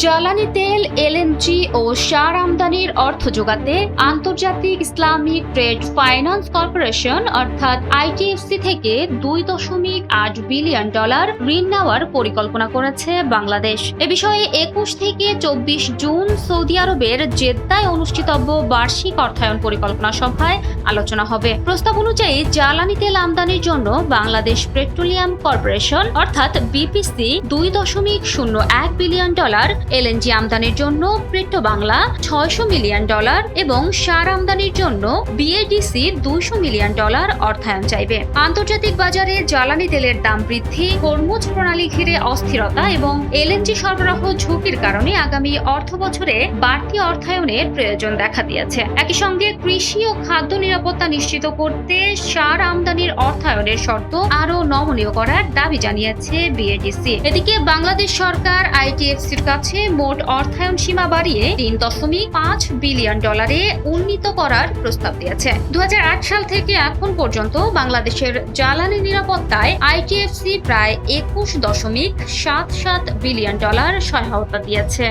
জ্বালানি তেল, এলএনজি ও সার আমদানির অর্থ যোগাতে আন্তর্জাতিক ইসলামিক ট্রেড ফাইন্যান্স কর্পোরেশন অর্থাৎ আইটিএফসি থেকে $2.8 বিলিয়ন ঋণ নেওয়ার পরিকল্পনা করেছে বাংলাদেশ। এ বিষয়ে 21 থেকে 24 জুন সৌদি আরবের জেদ্দায় অনুষ্ঠিতব্য বার্ষিক অর্থায়ন পরিকল্পনা সভায় আলোচনা হবে। প্রস্তাব অনুযায়ী জ্বালানি তেল আমদানির জন্য বাংলাদেশ পেট্রোলিয়াম কর্পোরেশন অর্থাৎ বিপিসি $2.01 বিলিয়ন, এলএনজি আমদানির জন্য পেট্রো বাংলা $600 মিলিয়ন এবং সার আমদানির জন্য বিএডিসি $200 মিলিয়ন অর্থায়ন চাইবে। আন্তর্জাতিক বাজারে জ্বালানি তেলের দাম বৃদ্ধি, হরমুজ প্রণালী ঘিরে অস্থিরতা এবং এলএনজি সরবরাহ ঝুঁকির কারণে আগামী অর্থবছরে বাড়তি অর্থায়নের প্রয়োজন দেখা দিয়েছে। একই সঙ্গে কৃষি ও খাদ্য নিরাপত্তা নিশ্চিত করতে সার আমদানির অর্থায়নের শর্ত আরও নমনীয় করার দাবি জানিয়েছে বিএডিসি। এদিকে বাংলাদেশ সরকার আইটিএফসির কাছে মোট অর্থায়ন সীমা বাড়িয়ে $3.5 বিলিয়ন উন্নীত করার প্রস্তাব দিয়েছে। 2008 সাল থেকে এখন পর্যন্ত বাংলাদেশের জ্বালানি নিরাপত্তায় আইটিএফসি প্রায় $21.77 বিলিয়ন সহায়তা দিয়েছে।